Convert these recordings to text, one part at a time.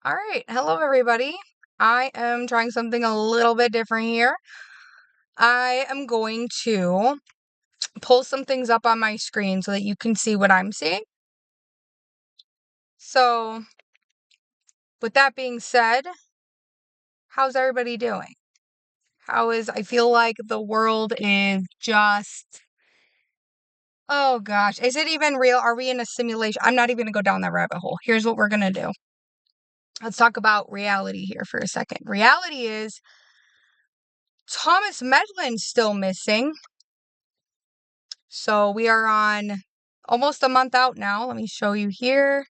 All right. Hello, everybody. I am trying something a little bit different here. I am going to pull some things up on my screen so that you can see what I'm seeing. So, with that being said, how's everybody doing? I feel like the world is just, oh gosh, is it even real? Are we in a simulation? I'm not even going to go down that rabbit hole. Here's what we're going to do. Let's talk about reality here for a second. Reality is Thomas Medlin's still missing. So we are on almost a month out now. Let me show you here.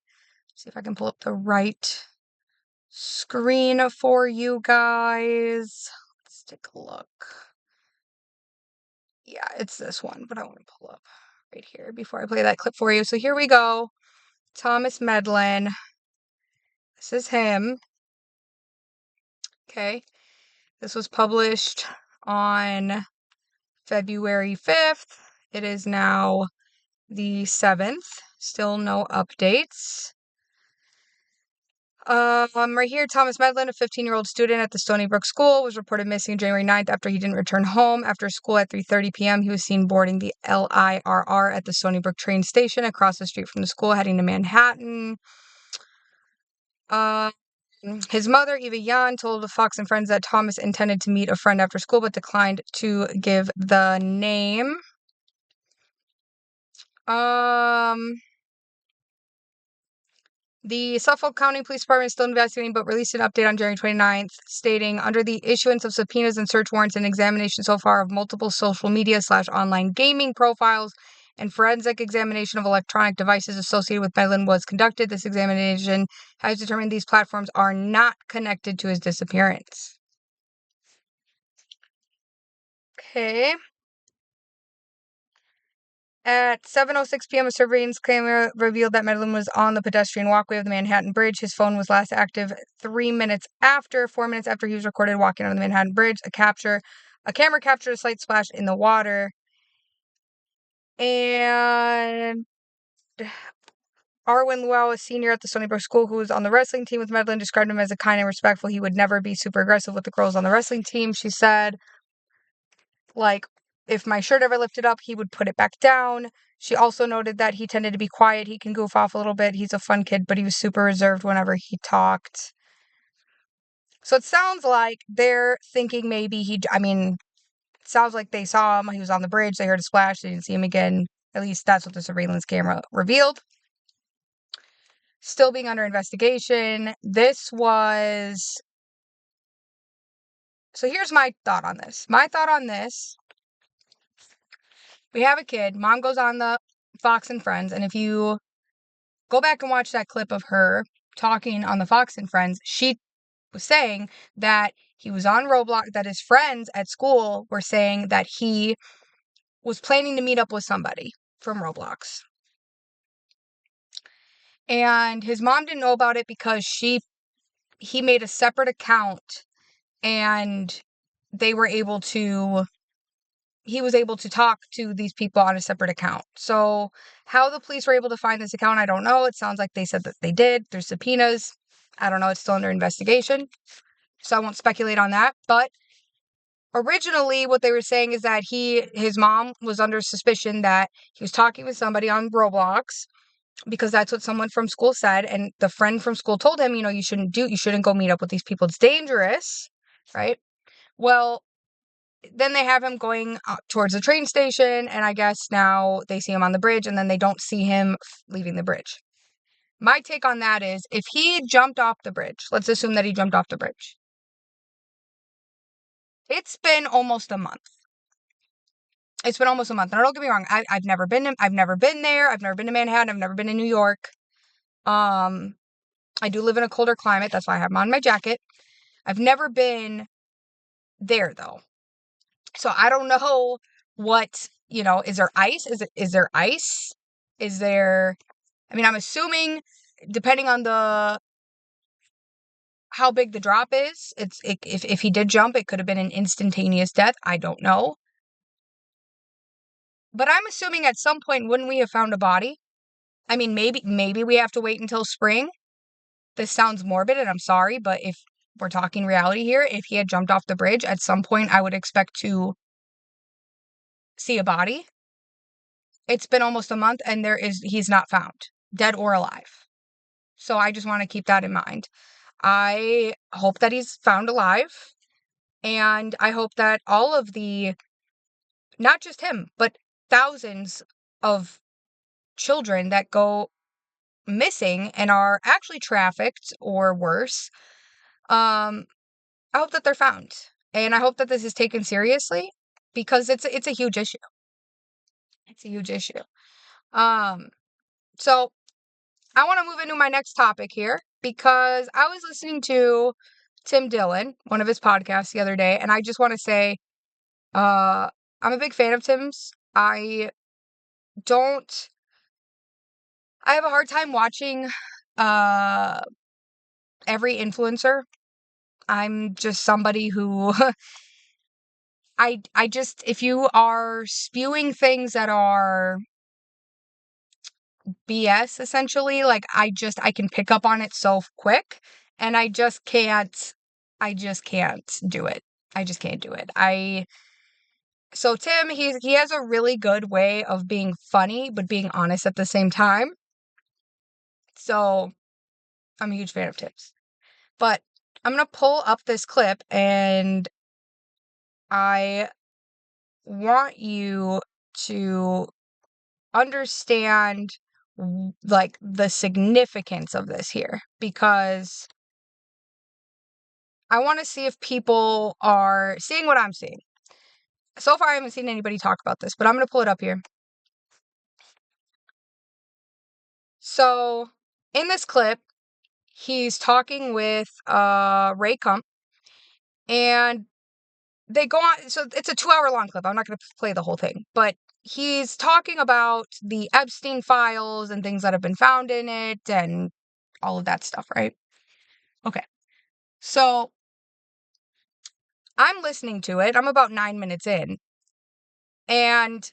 See if I can pull up the right screen for you guys. Let's take a look. Yeah, it's this one, but I want to pull up right here before I play that clip for you. So here we go. Thomas Medlin. This is him. Okay. This was published on February 5th. It is now the 7th. Still no updates. Right here, Thomas Medlin, a 15-year-old student at the Stony Brook School, was reported missing January 9th after he didn't return home. After school at 3:30 p.m., he was seen boarding the LIRR at the Stony Brook train station across the street from the school, heading to Manhattan. His mother, Eva Yan, told Fox and Friends that Thomas intended to meet a friend after school, but declined to give the name. The Suffolk County Police Department is still investigating, but released an update on January 29th stating, under the issuance of subpoenas and search warrants and examination so far of multiple social media/online gaming profiles and forensic examination of electronic devices associated with Medlin was conducted. This examination has determined these platforms are not connected to his disappearance. Okay. At 7:06 p.m., a surveillance camera revealed that Medlin was on the pedestrian walkway of the Manhattan Bridge. His phone was last active 4 minutes after he was recorded walking on the Manhattan Bridge. A camera captured a slight splash in the water. And Arwen Luau, a senior at the Stony Brook School who was on the wrestling team with Medlin, described him as a kind and respectful. He would never be super aggressive with the girls on the wrestling team. She said, like, if my shirt ever lifted up, he would put it back down. She also noted that he tended to be quiet. He can goof off a little bit. He's a fun kid, but he was super reserved whenever he talked. So it sounds like they're thinking maybe it sounds like they saw him. He was on the bridge. They heard a splash. They didn't see him again. At least that's what the surveillance camera revealed. Still being under investigation. So here's my thought on this. We have a kid. Mom goes on the Fox and Friends, and if you go back and watch that clip of her talking on the Fox and Friends, she was saying that he was on Roblox, that his friends at school were saying that he was planning to meet up with somebody from Roblox. And his mom didn't know about it because he made a separate account and he was able to talk to these people on a separate account. So how the police were able to find this account, I don't know. It sounds like they said that they did. There's subpoenas. I don't know. It's still under investigation. So I won't speculate on that. But originally what they were saying is that his mom was under suspicion that he was talking with somebody on Roblox because that's what someone from school said. And the friend from school told him, you shouldn't go meet up with these people. It's dangerous, right? Well, then they have him going towards the train station, and I guess now they see him on the bridge, and then they don't see him leaving the bridge. My take on that is, if he jumped off the bridge, let's assume that he jumped off the bridge. It's been almost a month. Now, don't get me wrong. I've never been there. I've never been to Manhattan. I've never been to New York. I do live in a colder climate. That's why I have on my jacket. I've never been there, though. So I don't know what, is there ice? Is there ice? I'm assuming, depending on how big the drop is, if he did jump, it could have been an instantaneous death. I don't know. But I'm assuming at some point, wouldn't we have found a body? Maybe we have to wait until spring. this sounds morbid and I'm sorry, but if we're talking reality here, if he had jumped off the bridge, at some point I would expect to see a body. It's been almost a month and he's not found, dead or alive. So I just want to keep that in mind. I hope that he's found alive, and I hope that all of not just him, but thousands of children that go missing and are actually trafficked or worse, I hope that they're found. And I hope that this is taken seriously because it's a huge issue. It's a huge issue. So I want to move into my next topic here because I was listening to Tim Dillon, one of his podcasts the other day, and I just want to say, I'm a big fan of Tim's. I have a hard time watching, every influencer. I'm just somebody who, I just, if you are spewing things that are BS essentially, like I can pick up on it so quick and I just can't do it. I just can't do it. So Tim, he has a really good way of being funny but being honest at the same time. So I'm a huge fan of Tim's. But I'm going to pull up this clip and I want you to understand like the significance of this here because I want to see if people are seeing what I'm seeing. So far, I haven't seen anybody talk about this, but I'm going to pull it up here. So in this clip, he's talking with Ray Kump, and they go on. So it's a 2-hour long clip. I'm not going to play the whole thing, but he's talking about the Epstein files and things that have been found in it and all of that stuff, right? Okay. So I'm listening to it. I'm about 9 minutes in. And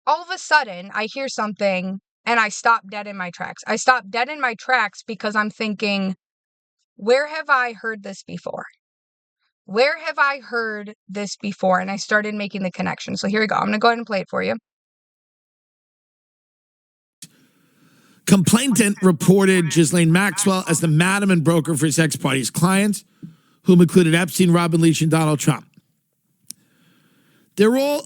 all of a sudden, I hear something and I stop dead in my tracks. I stop dead in my tracks because I'm thinking, where have I heard this before? Where have I heard this before? And I started making the connection. So here we go. I'm going to go ahead and play it for you. Complainant reported Ghislaine Maxwell as the madam and broker for sex parties clients, whom included Epstein, Robin Leach, and Donald Trump. They're all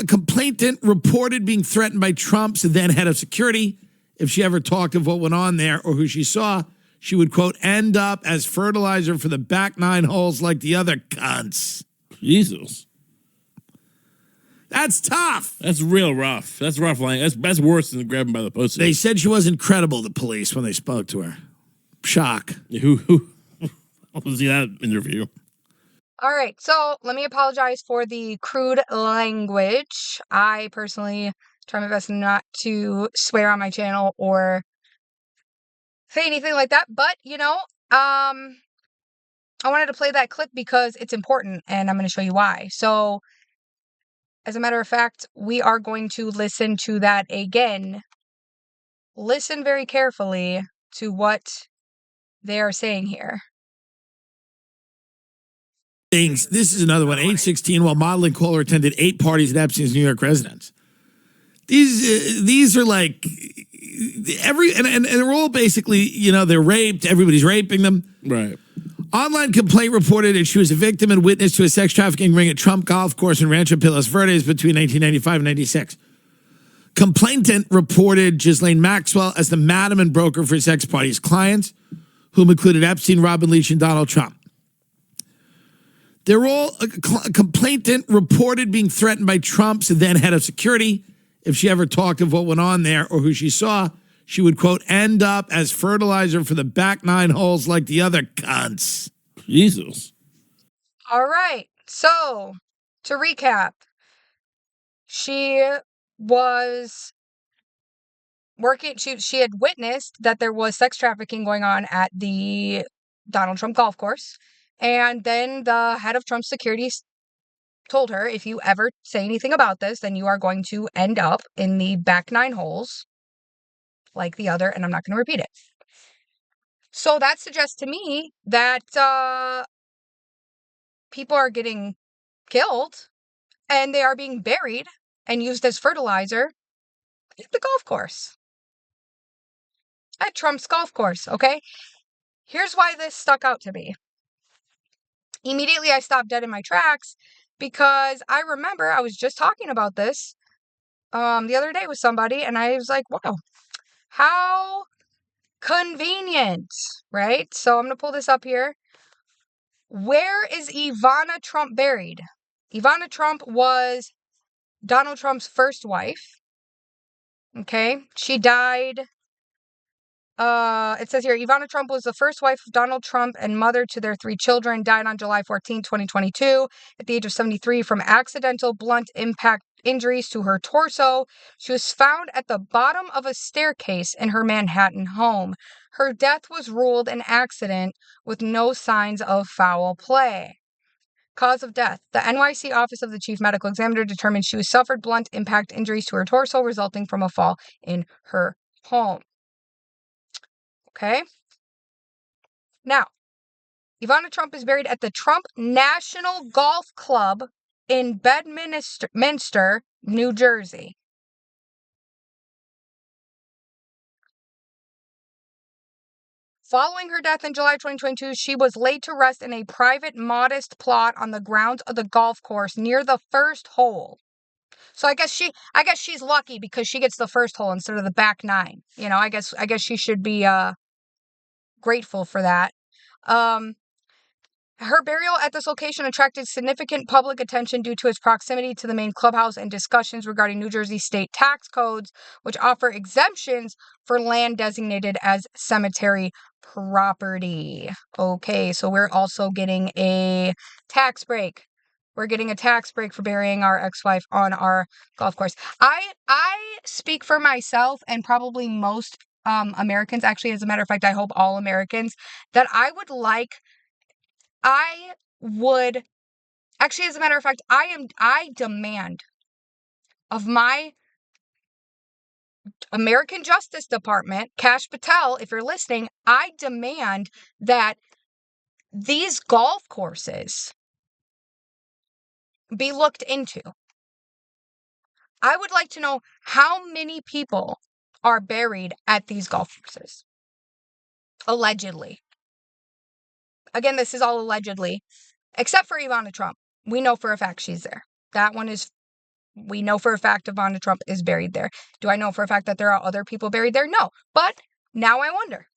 complainant reported being threatened by Trump's then head of security. If she ever talked of what went on there or who she saw, she would, quote, end up as fertilizer for the back 9 holes like the other cunts. Jesus. That's tough. That's real rough. That's rough line. That's worse than grabbing by the pussy. They said she wasn't credible, the police, when they spoke to her. Shock. Who was that interview? All right, so let me apologize for the crude language. I personally try my best not to swear on my channel or say anything like that, but, I wanted to play that clip because it's important, and I'm going to show you why. So, as a matter of fact, we are going to listen to that again. Listen very carefully to what they are saying here. This is another one. Age 16, while modeling caller attended 8 parties at Epstein's New York residence. These are like and they're all basically, they're raped. Everybody's raping them. Right. Online complaint reported that she was a victim and witness to a sex trafficking ring at Trump Golf Course in Rancho Palos Verdes between 1995 and 96. Complainant reported Ghislaine Maxwell as the madam and broker for sex parties clients, whom included Epstein, Robin Leach, and Donald Trump. They're all complainant reported being threatened by Trump's then head of security. If she ever talked of what went on there or who she saw, she would, quote, end up as fertilizer for the back 9 holes like the other cunts. Jesus. All right. So, to recap, she was working, she had witnessed that there was sex trafficking going on at the Donald Trump golf course. And then the head of Trump's security told her, if you ever say anything about this, then you are going to end up in the back 9 holes like the other, and I'm not going to repeat it. So that suggests to me that people are getting killed and they are being buried and used as fertilizer at the golf course. At Trump's golf course, okay? Here's why this stuck out to me. Immediately, I stopped dead in my tracks because I remember I was just talking about this the other day with somebody, and I was like, wow, how convenient, right? So I'm going to pull this up here. Where is Ivana Trump buried? Ivana Trump was Donald Trump's first wife. Okay. She died. It says here, Ivana Trump was the first wife of Donald Trump and mother to their 3 children, died on July 14, 2022, at the age of 73 from accidental blunt impact injuries to her torso. She was found at the bottom of a staircase in her Manhattan home. Her death was ruled an accident with no signs of foul play. Cause of death. The NYC Office of the Chief Medical Examiner determined she suffered blunt impact injuries to her torso resulting from a fall in her home. Okay. Now, Ivana Trump is buried at the Trump National Golf Club in Bedminster, New Jersey. Following her death in July 2022, she was laid to rest in a private, modest plot on the grounds of the golf course near the first hole. So I guess she's lucky because she gets the first hole instead of the back 9. You know, I guess she should be grateful for that. Her burial at this location attracted significant public attention due to its proximity to the main clubhouse and discussions regarding New Jersey state tax codes, which offer exemptions for land designated as cemetery property. Okay, so we're also getting a tax break. We're getting a tax break for burying our ex-wife on our golf course. I speak for myself and probably most Americans, actually, as a matter of fact, I hope all Americans, that I would actually, as a matter of fact, I demand of my American Justice Department, Kash Patel, if you're listening, I demand that these golf courses be looked into. I would like to know how many people are buried at these golf courses. Allegedly. Again, this is all allegedly, except for Ivana Trump. We know for a fact she's there. We know for a fact Ivana Trump is buried there. Do I know for a fact that there are other people buried there? No. But now I wonder.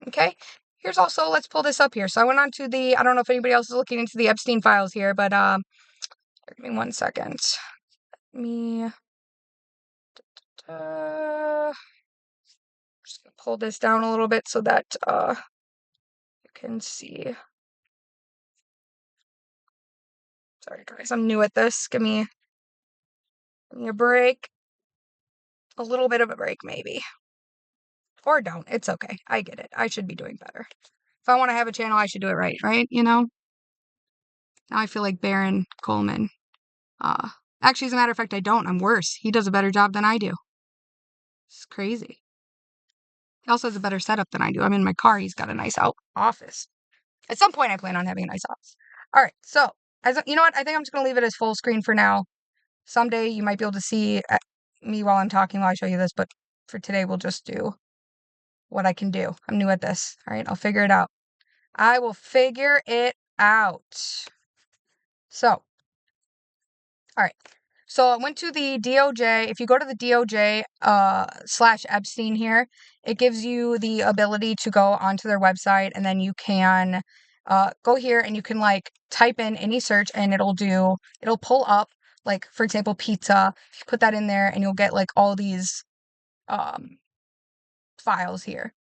Okay. Here's also, let's pull this up here. So I went on to I don't know if anybody else is looking into the Epstein files here, but give me 1 second. Just gonna pull this down a little bit so that you can see. Sorry guys, I'm new at this. Give me a break. A little bit of a break, maybe. Or don't. It's okay. I get it. I should be doing better. If I want to have a channel, I should do it right? You know? Now I feel like Baron Coleman. Actually, as a matter of fact, I don't. I'm worse. He does a better job than I do. It's crazy. He also has a better setup than I do. I'm in my car. He's got a nice office. At some point, I plan on having a nice office. All right. So, you know what? I think I'm just going to leave it as full screen for now. Someday, you might be able to see me while I'm talking while I show you this. But for today, we'll just do what I can do. I'm new at this. All right. I'll figure it out. I will figure it out. So, all right. So I went to the DOJ. If you go to the DOJ /Epstein here, it gives you the ability to go onto their website, and then you can go here and you can like type in any search, and it'll pull up, like, for example, pizza. You put that in there and you'll get like all these files here.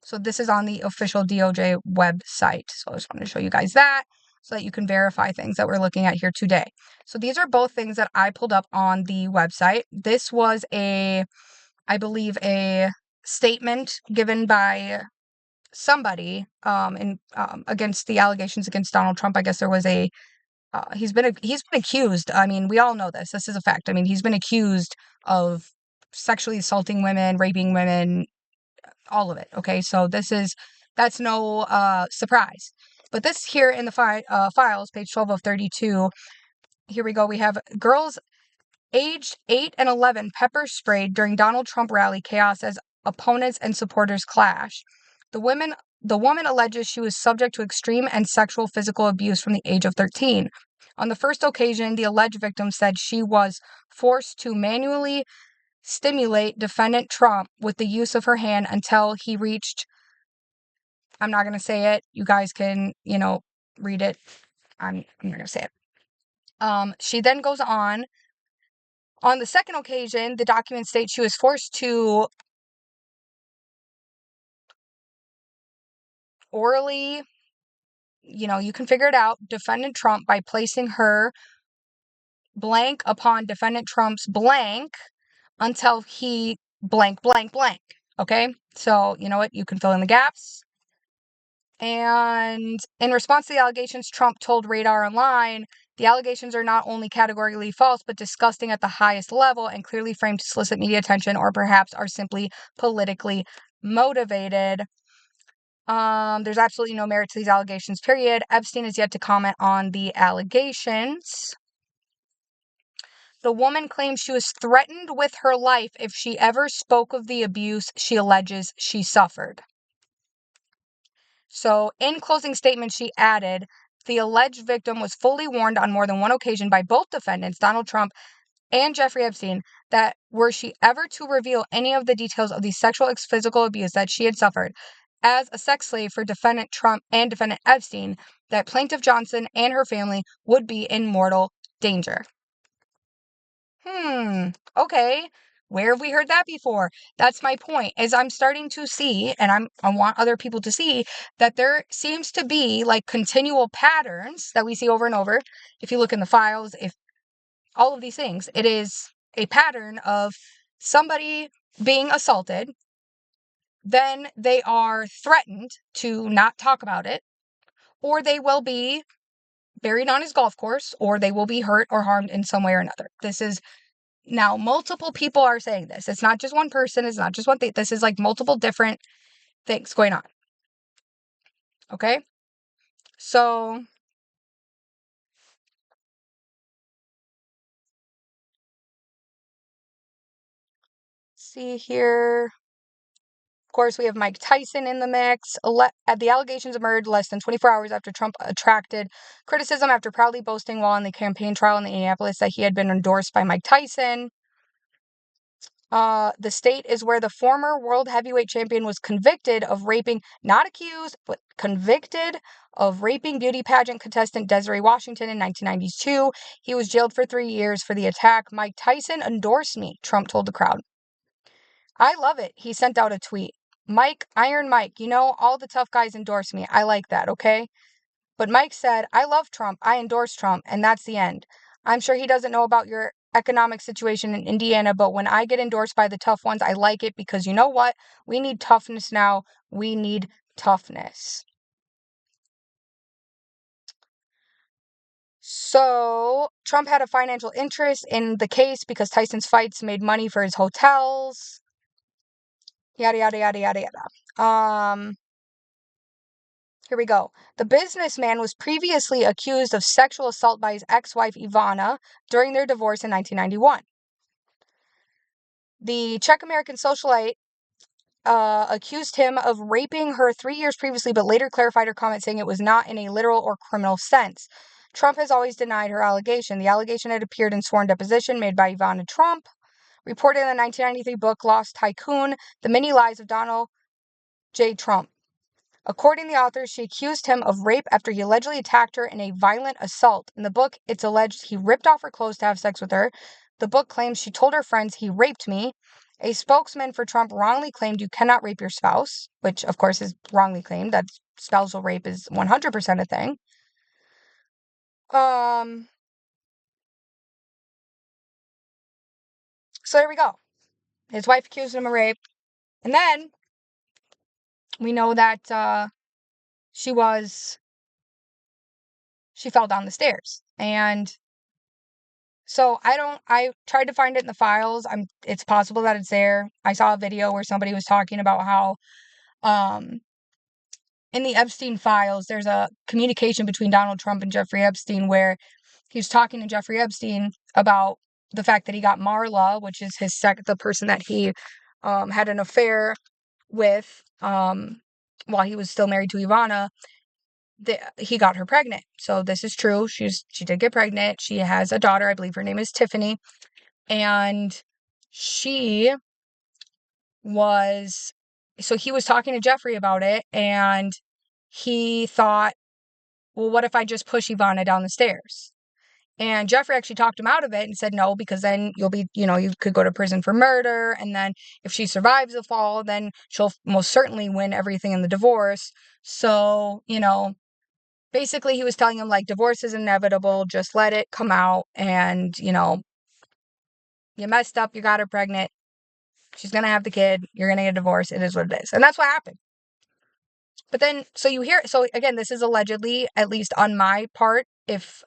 So this is on the official DOJ website. So I just wanted to show you guys that so that you can verify things that we're looking at here today. So these are both things that I pulled up on the website. This was I believe a statement given by somebody against the allegations against Donald Trump. I guess there was he's been accused. I mean, we all know this. This is a fact. I mean, he's been accused of sexually assaulting women, raping women, all of it. Okay, so that's no surprise. But this here in the files, page 12 of 32, here we go. We have girls aged 8 and 11 pepper sprayed during Donald Trump rally chaos as opponents and supporters clash. The woman alleges she was subject to extreme and sexual physical abuse from the age of 13. On the first occasion, the alleged victim said she was forced to manually stimulate defendant Trump with the use of her hand until he reached, I'm not going to say it. You guys can, read it. I'm not going to say it. She then goes on. On the second occasion, the document states she was forced to orally, you can figure it out, defendant Trump by placing her blank upon defendant Trump's blank until he blank, blank, blank. Okay? So, you know what? You can fill in the gaps. And in response to the allegations, Trump told Radar Online, the allegations are not only categorically false, but disgusting at the highest level and clearly framed to solicit media attention or perhaps are simply politically motivated. There's absolutely no merit to these allegations, period. Epstein is yet to comment on the allegations. The woman claims she was threatened with her life if she ever spoke of the abuse she alleges she suffered. So, in closing statement, she added, the alleged victim was fully warned on more than one occasion by both defendants, Donald Trump and Jeffrey Epstein, that were she ever to reveal any of the details of the sexual physical abuse that she had suffered as a sex slave for defendant Trump and defendant Epstein, that plaintiff Johnson and her family would be in mortal danger. Okay. Where have we heard that before? That's my point, is I'm starting to see, and I want other people to see, that there seems to be like continual patterns that we see over and over. If you look in the files, if all of these things, it is a pattern of somebody being assaulted, then they are threatened to not talk about it, or they will be buried on his golf course, or they will be hurt or harmed in some way or another. This is now multiple people are saying this. It's not just one person. It's not just one thing. This is like multiple different things going on. Okay? So, see here. Of course, we have Mike Tyson in the mix. The allegations emerged less than 24 hours after Trump attracted criticism after proudly boasting while on the campaign trail in Indianapolis that he had been endorsed by Mike Tyson. The state is where the former world heavyweight champion was convicted of raping, not accused, but convicted of raping beauty pageant contestant Desiree Washington in 1992. He was jailed for 3 years for the attack. Mike Tyson endorsed me, Trump told the crowd. I love it. He sent out a tweet. Mike, Iron Mike, all the tough guys endorse me. I like that, okay? But Mike said, I love Trump. I endorse Trump. And that's the end. I'm sure he doesn't know about your economic situation in Indiana, but when I get endorsed by the tough ones, I like it because you know what? We need toughness now. We need toughness. So Trump had a financial interest in the case because Tyson's fights made money for his hotels. Yada, yada, yada, yada, yada. Here we go. The businessman was previously accused of sexual assault by his ex-wife Ivana during their divorce in 1991. The Czech-American socialite accused him of raping her 3 years previously, but later clarified her comment, saying it was not in a literal or criminal sense. Trump has always denied her allegation. The allegation had appeared in sworn deposition made by Ivana Trump, reported in the 1993 book Lost Tycoon, The Many Lies of Donald J. Trump. According to the author, she accused him of rape after he allegedly attacked her in a violent assault. In the book, it's alleged he ripped off her clothes to have sex with her. The book claims she told her friends, he raped me. A spokesman for Trump wrongly claimed you cannot rape your spouse, which, of course, is wrongly claimed. That spousal rape is 100% a thing. So there we go. His wife accused him of rape. And then we know that she fell down the stairs. And So I tried to find it in the files. It's possible that it's there. I saw a video where somebody was talking about how, in the Epstein files, there's a communication between Donald Trump and Jeffrey Epstein where he was talking to Jeffrey Epstein about the fact that he got Marla, which is the person that he had an affair with while he was still married to Ivana. He got her pregnant. So this is true. She did get pregnant. She has a daughter. I believe her name is Tiffany. And she was, so he was talking to Jeffrey about it, and he thought, well, what if I just push Ivana down the stairs? And Jeffrey actually talked him out of it and said, no, because then you'll be, you could go to prison for murder. And then if she survives the fall, then she'll most certainly win everything in the divorce. So, basically he was telling him, like, divorce is inevitable. Just let it come out. And, you messed up. You got her pregnant. She's going to have the kid. You're going to get a divorce. It is what it is. And that's what happened. But then, so again, this is allegedly, at least on my part, if,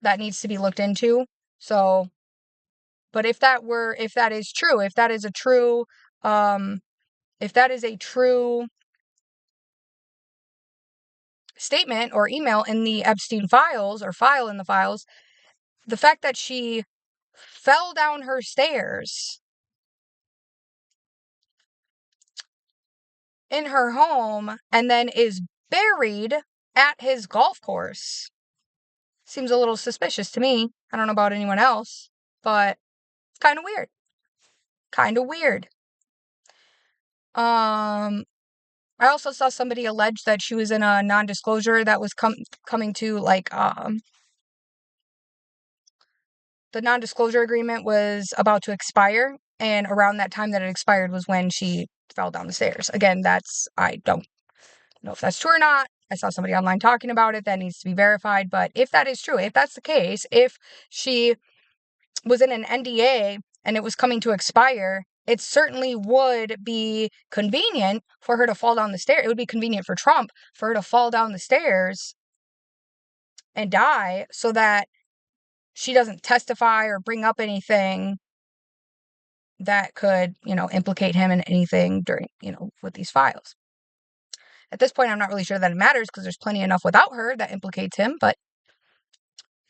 that needs to be looked into. So, but if that is true, if that is a true, statement or email in the Epstein files or file in the files, the fact that she fell down her stairs in her home and then is buried at his golf course seems a little suspicious to me. I don't know about anyone else, but it's kind of weird. Kind of weird. I also saw somebody allege that she was in a non-disclosure that was coming to, like, the non-disclosure agreement was about to expire, and around that time that it expired was when she fell down the stairs. Again, I don't know if that's true or not. I saw somebody online talking about it. That needs to be verified. But if that is true, if that's the case, if she was in an NDA and it was coming to expire, it certainly would be convenient for her to fall down the stairs. It would be convenient for Trump for her to fall down the stairs and die so that she doesn't testify or bring up anything that could, implicate him in anything during, with these files. At this point, I'm not really sure that it matters because there's plenty enough without her that implicates him. But,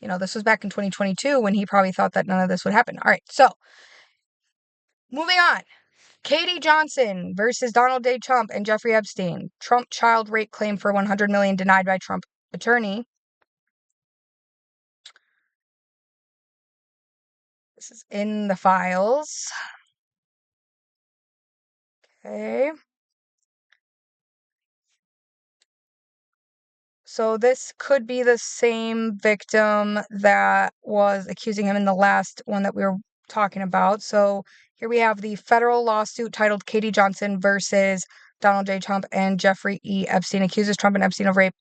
this was back in 2022 when he probably thought that none of this would happen. All right. So moving on. Katie Johnson versus Donald J. Trump and Jeffrey Epstein. Trump child rape claim for $100 million denied by Trump attorney. This is in the files. Okay. So this could be the same victim that was accusing him in the last one that we were talking about. So here we have the federal lawsuit titled Katie Johnson versus Donald J. Trump and Jeffrey E. Epstein accuses Trump and Epstein of rape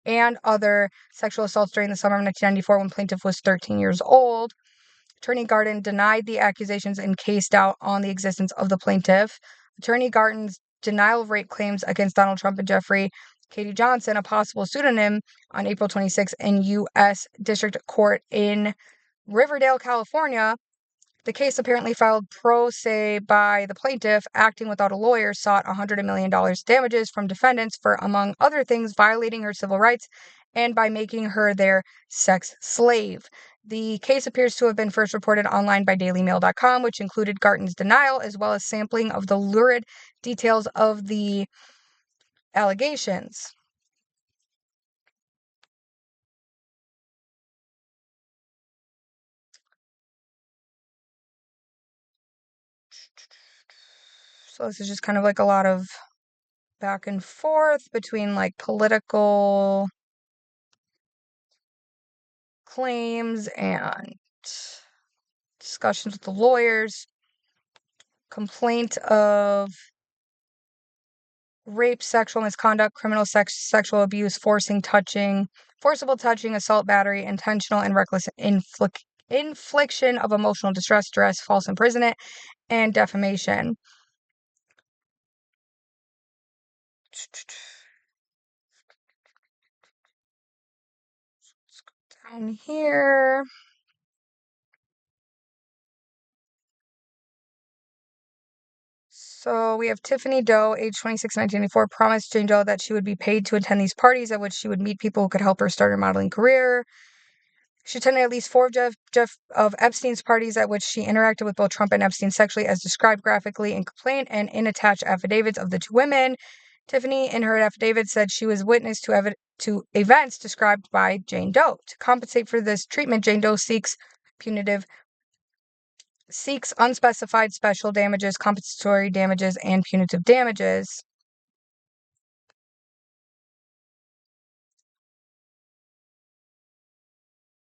and other sexual assaults during the summer of 1994 when plaintiff was 13 years old. Attorney Garden denied the accusations and cased out on the existence of the plaintiff. Attorney Garden's denial of rape claims against Donald Trump and Jeffrey Katie Johnson, a possible pseudonym, on April 26 in U.S. District Court in Riverdale, California. The case, apparently filed pro se by the plaintiff, acting without a lawyer, sought $100 million damages from defendants for, among other things, violating her civil rights and by making her their sex slave. The case appears to have been first reported online by dailymail.com, which included Garton's denial as well as sampling of the lurid details of the allegations. So this is just kind of like a lot of back and forth between, like, political claims and discussions with the lawyers. Complaint of rape, sexual misconduct, criminal sexual abuse, forcible touching, assault, battery, intentional and reckless infliction of emotional distress, duress, false imprisonment, and defamation. Let's go down here. So we have Tiffany Doe, age 26, 1984, promised Jane Doe that she would be paid to attend these parties at which she would meet people who could help her start her modeling career. She attended at least 4 of Epstein's parties at which she interacted with both Trump and Epstein sexually, as described graphically in complaint and in attached affidavits of the two women. Tiffany, in her affidavit, said she was witness to events described by Jane Doe. To compensate for this treatment, Jane Doe seeks unspecified special damages, compensatory damages, and punitive damages.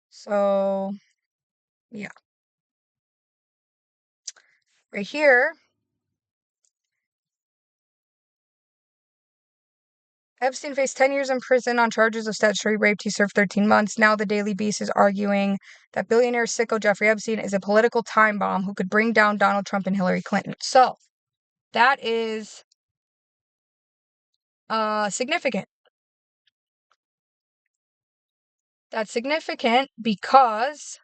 So, yeah. Right here, Epstein faced 10 years in prison on charges of statutory rape. He served 13 months. Now the Daily Beast is arguing that billionaire sicko Jeffrey Epstein is a political time bomb who could bring down Donald Trump and Hillary Clinton. So, that is significant. That's significant because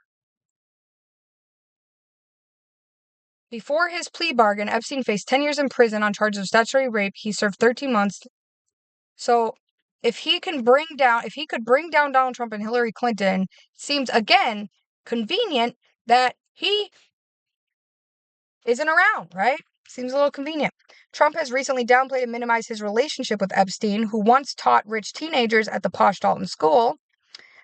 before his plea bargain, Epstein faced 10 years in prison on charges of statutory rape. He served 13 months. So if he could bring down Donald Trump and Hillary Clinton, seems again convenient that he isn't around, right? Seems a little convenient. Trump has recently downplayed and minimized his relationship with Epstein, who once taught rich teenagers at the posh Dalton School.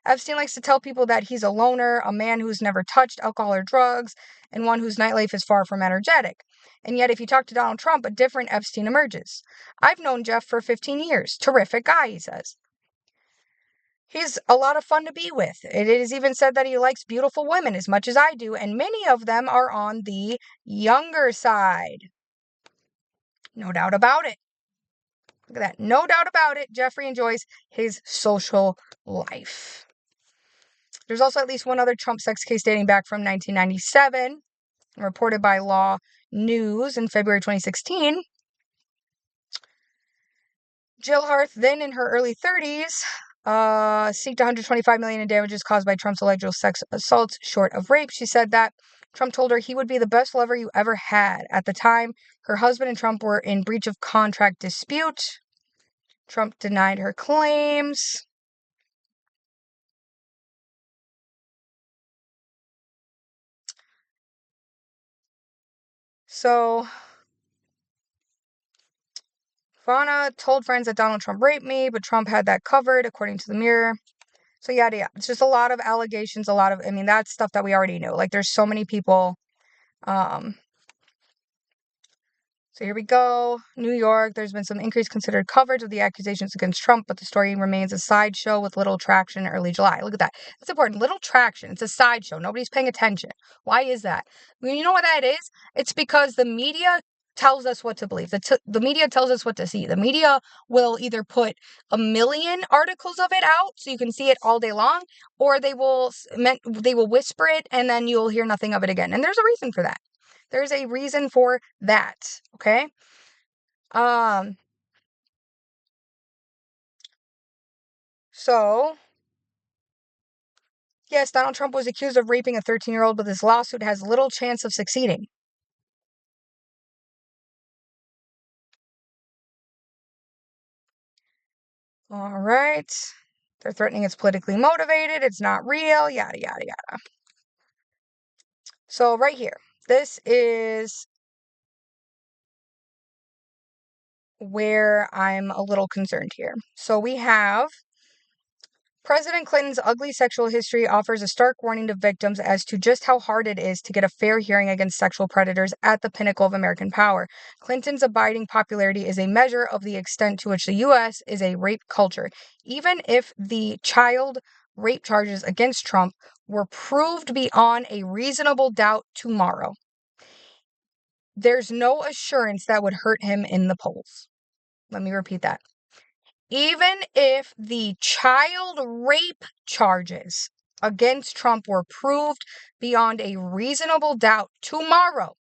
Epstein likes to tell people that he's a loner, a man who's never touched alcohol or drugs, and one whose nightlife is far from energetic. And yet, if you talk to Donald Trump, a different Epstein emerges. I've known Jeff for 15 years. Terrific guy, he says. He's a lot of fun to be with. It is even said that he likes beautiful women as much as I do, and many of them are on the younger side. No doubt about it. Look at that. No doubt about it. Jeffrey enjoys his social life. There's also at least one other Trump sex case dating back from 1997, reported by Law News in February 2016. Jill Harth, then in her early 30s, seeked $125 million in damages caused by Trump's alleged sex assaults short of rape. She said that Trump told her he would be the best lover you ever had. At the time, her husband and Trump were in breach of contract dispute. Trump denied her claims. So, Fauna told friends that Donald Trump raped me, but Trump had that covered, according to the Mirror. So, yada, yada. It's just a lot of allegations, that's stuff that we already knew. Like, there's so many people. So here we go. New York, there's been some increased considered coverage of the accusations against Trump, but the story remains a sideshow with little traction in early July. Look at that. That's important. Little traction. It's a sideshow. Nobody's paying attention. Why is that? Well, you know what that is? It's because the media tells us what to believe. The media tells us what to see. The media will either put a million articles of it out so you can see it all day long, or they will whisper it and then you'll hear nothing of it again. And there's a reason for that. There's a reason for that, okay? So, yes, Donald Trump was accused of raping a 13-year-old, but this lawsuit has little chance of succeeding. All right. They're threatening it's politically motivated, it's not real, yada, yada, yada. So, right here, this is where I'm a little concerned here. So, we have President Clinton's ugly sexual history offers a stark warning to victims as to just how hard it is to get a fair hearing against sexual predators at the pinnacle of American power. Clinton's abiding popularity is a measure of the extent to which the U.S. is a rape culture. Even if the child rape charges against Trump were proved beyond a reasonable doubt tomorrow, there's no assurance that would hurt him in the polls. Let me repeat that. Even if the child rape charges against Trump were proved beyond a reasonable doubt tomorrow,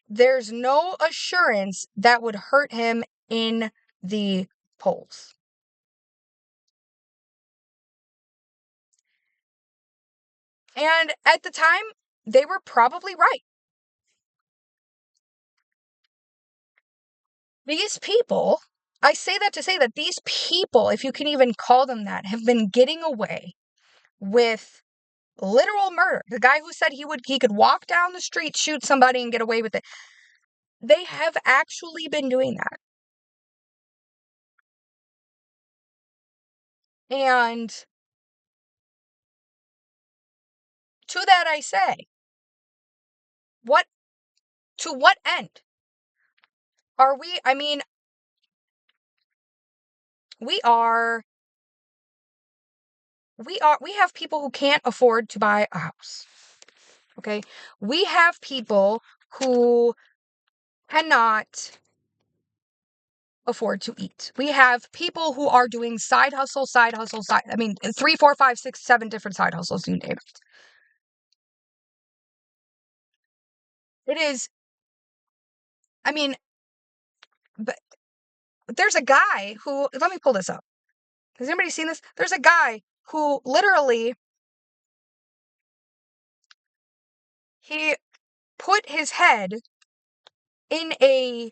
there's no assurance that would hurt him in the polls. And at the time, they were probably right. These people, I say that to say that these people, if you can even call them that, have been getting away with literal murder. The guy who said he could walk down the street, shoot somebody, and get away with it. They have actually been doing that. And to that I say, to what end are we? I mean, we have people who can't afford to buy a house. Okay? We have people who cannot afford to eat. We have people who are doing side hustle, I mean, 3, 4, 5, 6, 7 different side hustles, you name it. It is, I mean, but there's a guy who, let me pull this up. Has anybody seen this? There's a guy who literally, he put his head in a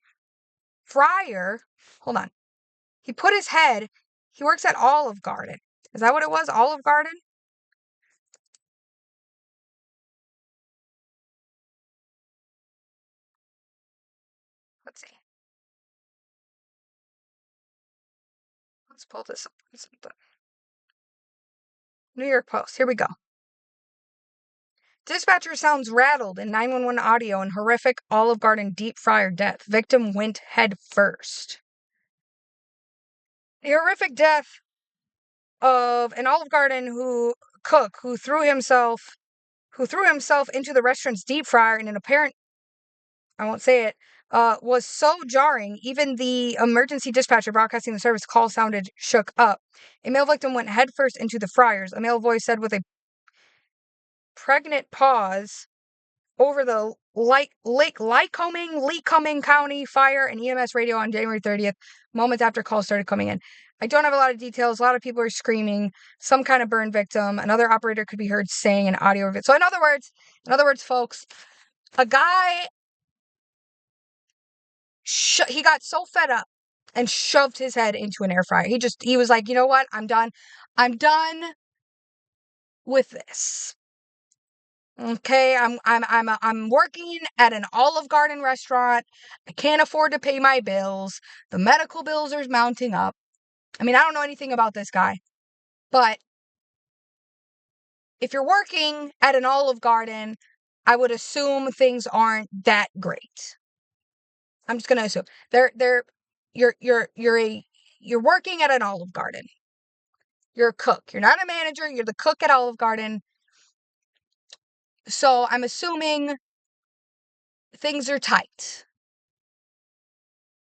fryer. Hold on. He put his head, he works at Olive Garden. Is that what it was? Olive Garden? Let's see. Let's pull this up. New York Post. Here we go. Dispatcher sounds rattled in 911 audio in horrific Olive Garden deep fryer death. Victim went head first. The horrific death of an Olive Garden cook who threw himself into the restaurant's deep fryer in an apparent, I won't say it, was so jarring, even the emergency dispatcher broadcasting the service call sounded shook up. A male victim went headfirst into the fryers, a male voice said with a pregnant pause over the Lycoming County Fire and EMS radio on January 30th, moments after calls started coming in. I don't have a lot of details. A lot of people are screaming, some kind of burn victim. Another operator could be heard saying an audio of it. So in other words, folks, a guy, he got so fed up and shoved his head into an air fryer. He was like, you know what? I'm done. I'm done with this. Okay, I'm working at an Olive Garden restaurant. I can't afford to pay my bills. The medical bills are mounting up. I mean, I don't know anything about this guy, but if you're working at an Olive Garden, I would assume things aren't that great. I'm just gonna assume you're working at an Olive Garden. You're a cook. You're not a manager. You're the cook at Olive Garden. So I'm assuming things are tight.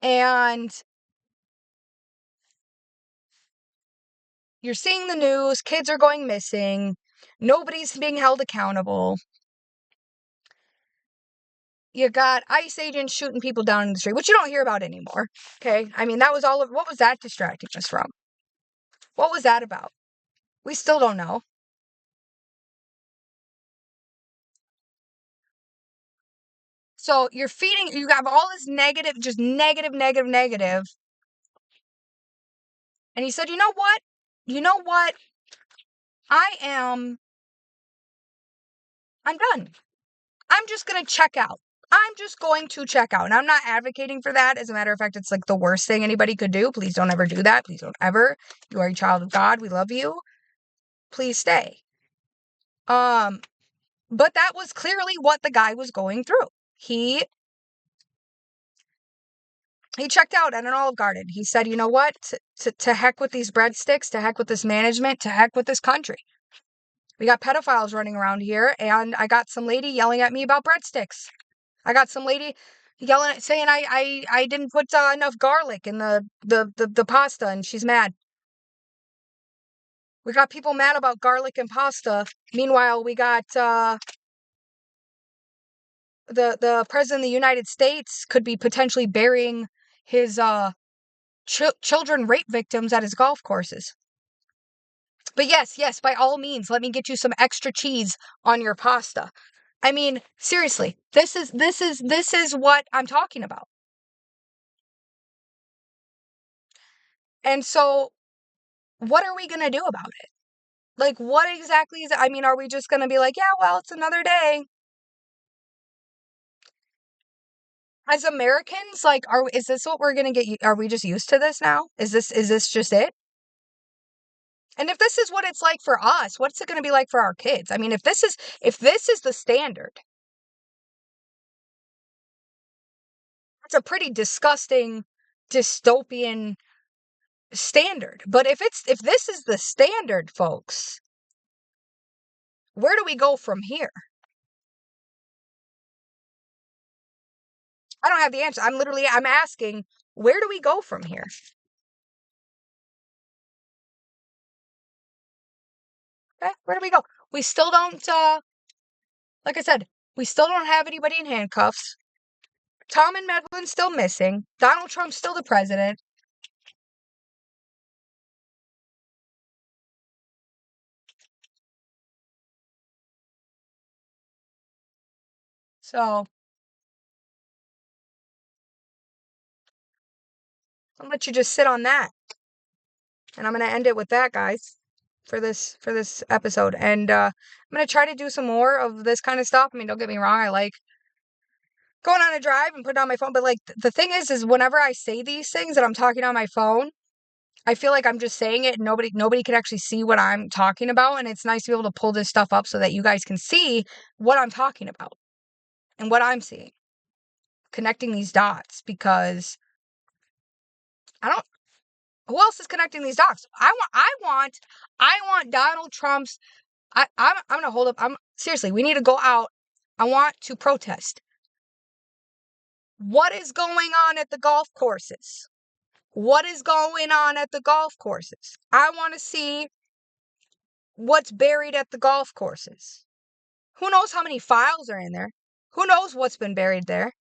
And you're seeing the news, kids are going missing, nobody's being held accountable. You got ICE agents shooting people down in the street, which you don't hear about anymore. Okay? I mean, what was that distracting us from? What was that about? We still don't know. So you have all this negative, just negative. And he said, you know what? I'm done. I'm just going to check out. And I'm not advocating for that. As a matter of fact, it's like the worst thing anybody could do. Please don't ever do that. Please don't ever. You are a child of God. We love you. Please stay. But that was clearly what the guy was going through. He checked out at an Olive Garden. He said, you know what? To heck with these breadsticks, to heck with this management, to heck with this country. We got pedophiles running around here, and I got some lady yelling at me about breadsticks. I got some lady saying I didn't put enough garlic in the pasta, and she's mad. We got people mad about garlic and pasta. Meanwhile, we got the president of the United States could be potentially burying his children rape victims at his golf courses. But yes, by all means, let me get you some extra cheese on your pasta. I mean, seriously, this is what I'm talking about. And so, what are we going to do about it? Like, what exactly is it? I mean, are we just going to be like, yeah, well, it's another day? As Americans, like, is this what we're going to get? Are we just used to this now? Is this just it? And if this is what it's like for us, what's it going to be like for our kids? I mean, if this is the standard, it's a pretty disgusting, dystopian standard. But if this is the standard, folks, where do we go from here? I don't have the answer. I'm asking, where do we go from here? Okay, where do we go? We still don't, like I said, we still don't have anybody in handcuffs. Tom and Medlin's still missing. Donald Trump's still the president. So, I'll let you just sit on that. And I'm going to end it with that, guys, for this episode. And I'm going to try to do some more of this kind of stuff. I mean, don't get me wrong, I like going on a drive and putting on my phone, but like the thing is whenever I say these things that I'm talking on my phone, I feel like I'm just saying it and nobody can actually see what I'm talking about, and it's nice to be able to pull this stuff up so that you guys can see what I'm talking about and what I'm seeing. Connecting these dots, because who else is connecting these dots? I want Donald Trump's I'm gonna hold up. Seriously, we need to go out. I want to protest. What is going on at the golf courses? What is going on at the golf courses? I want to see what's buried at the golf courses. Who knows how many files are in there? Who knows what's been buried there?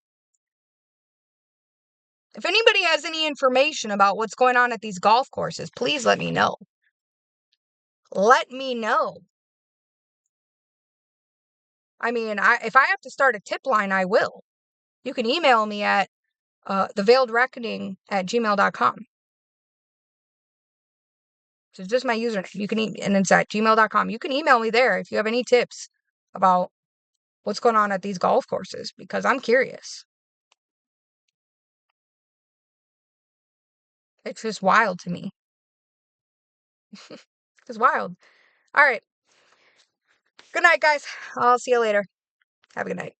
If anybody has any information about what's going on at these golf courses, please let me know. Let me know. I mean, if I have to start a tip line, I will. You can email me at theveiledreckoning@gmail.com. So it's just my username. You can and it's at gmail.com. You can email me there if you have any tips about what's going on at these golf courses, because I'm curious. It's just wild to me. It's wild. All right. Good night, guys. I'll see you later. Have a good night.